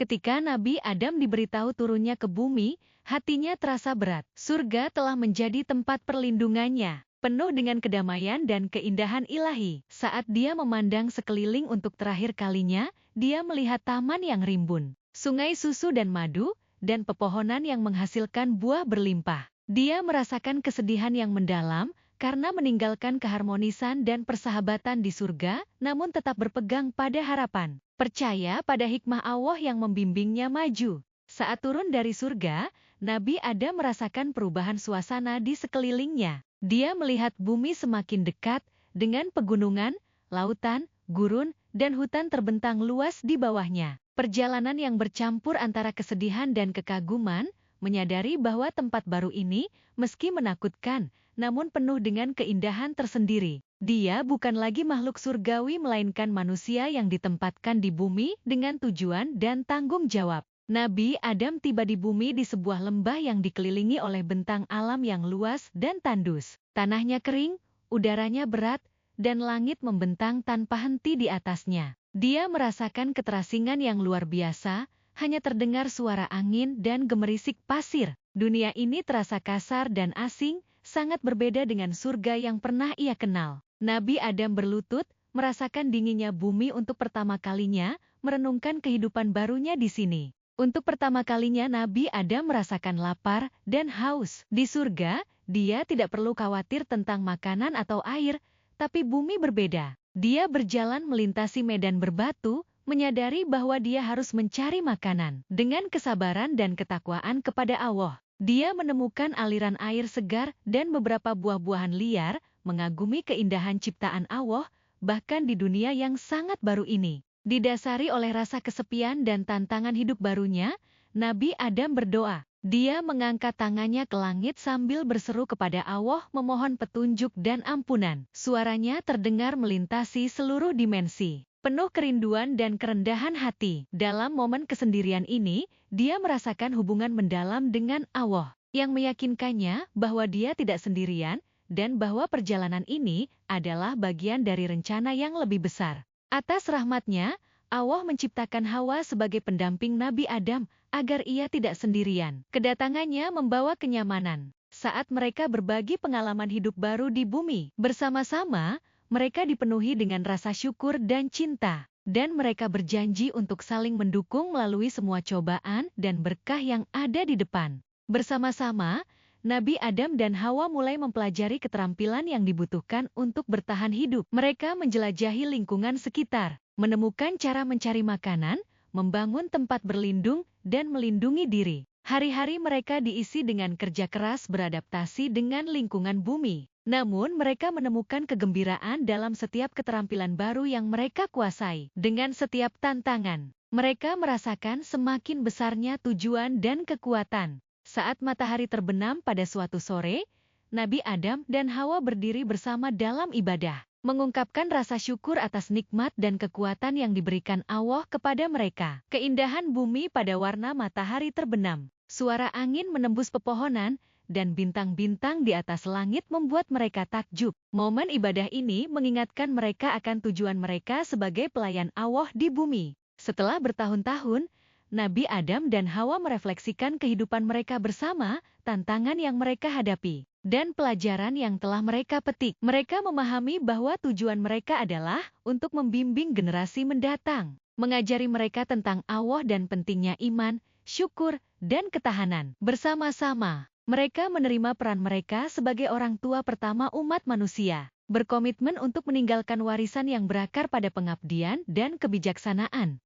Ketika Nabi Adam diberitahu turunnya ke bumi, hatinya terasa berat. Surga telah menjadi tempat perlindungannya, penuh dengan kedamaian dan keindahan ilahi. Saat dia memandang sekeliling untuk terakhir kalinya, dia melihat taman yang rimbun, sungai susu dan madu, dan pepohonan yang menghasilkan buah berlimpah. Dia merasakan kesedihan yang mendalam karena meninggalkan keharmonisan dan persahabatan di surga, namun tetap berpegang pada harapan. Percaya pada hikmah Allah yang membimbingnya maju. Saat turun dari surga, Nabi Adam merasakan perubahan suasana di sekelilingnya. Dia melihat bumi semakin dekat, dengan pegunungan, lautan, gurun, dan hutan terbentang luas di bawahnya. Perjalanan yang bercampur antara kesedihan dan kekaguman, menyadari bahwa tempat baru ini, meski menakutkan, namun penuh dengan keindahan tersendiri. Dia bukan lagi makhluk surgawi melainkan manusia yang ditempatkan di bumi dengan tujuan dan tanggung jawab. Nabi Adam tiba di bumi di sebuah lembah yang dikelilingi oleh bentang alam yang luas dan tandus. Tanahnya kering, udaranya berat, dan langit membentang tanpa henti di atasnya. Dia merasakan keterasingan yang luar biasa, hanya terdengar suara angin dan gemerisik pasir. Dunia ini terasa kasar dan asing, sangat berbeda dengan surga yang pernah ia kenal. Nabi Adam berlutut, merasakan dinginnya bumi untuk pertama kalinya, merenungkan kehidupan barunya di sini. Untuk pertama kalinya Nabi Adam merasakan lapar dan haus. Di surga, dia tidak perlu khawatir tentang makanan atau air, tapi bumi berbeda. Dia berjalan melintasi medan berbatu, menyadari bahwa dia harus mencari makanan. Dengan kesabaran dan ketakwaan kepada Allah, dia menemukan aliran air segar dan beberapa buah-buahan liar, mengagumi keindahan ciptaan Allah, bahkan di dunia yang sangat baru ini. Didasari oleh rasa kesepian dan tantangan hidup barunya, Nabi Adam berdoa. Dia mengangkat tangannya ke langit sambil berseru kepada Allah memohon petunjuk dan ampunan. Suaranya terdengar melintasi seluruh dimensi, penuh kerinduan dan kerendahan hati. Dalam momen kesendirian ini, dia merasakan hubungan mendalam dengan Allah, yang meyakinkannya bahwa dia tidak sendirian, dan bahwa perjalanan ini adalah bagian dari rencana yang lebih besar. Atas rahmatnya, Allah menciptakan Hawa sebagai pendamping Nabi Adam, agar ia tidak sendirian. Kedatangannya membawa kenyamanan. Saat mereka berbagi pengalaman hidup baru di bumi, bersama-sama, mereka dipenuhi dengan rasa syukur dan cinta. Dan mereka berjanji untuk saling mendukung melalui semua cobaan dan berkah yang ada di depan. Bersama-sama, Nabi Adam dan Hawa mulai mempelajari keterampilan yang dibutuhkan untuk bertahan hidup. Mereka menjelajahi lingkungan sekitar, menemukan cara mencari makanan, membangun tempat berlindung, dan melindungi diri. Hari-hari mereka diisi dengan kerja keras beradaptasi dengan lingkungan bumi. Namun mereka menemukan kegembiraan dalam setiap keterampilan baru yang mereka kuasai. Dengan setiap tantangan, mereka merasakan semakin besarnya tujuan dan kekuatan. Saat matahari terbenam pada suatu sore, Nabi Adam dan Hawa berdiri bersama dalam ibadah, mengungkapkan rasa syukur atas nikmat dan kekuatan yang diberikan Allah kepada mereka. Keindahan bumi pada warna matahari terbenam, suara angin menembus pepohonan, dan bintang-bintang di atas langit membuat mereka takjub. Momen ibadah ini mengingatkan mereka akan tujuan mereka sebagai pelayan Allah di bumi. Setelah bertahun-tahun, Nabi Adam dan Hawa merefleksikan kehidupan mereka bersama, tantangan yang mereka hadapi, dan pelajaran yang telah mereka petik. Mereka memahami bahwa tujuan mereka adalah untuk membimbing generasi mendatang, mengajari mereka tentang Allah dan pentingnya iman, syukur, dan ketahanan. Bersama-sama, mereka menerima peran mereka sebagai orang tua pertama umat manusia, berkomitmen untuk meninggalkan warisan yang berakar pada pengabdian dan kebijaksanaan.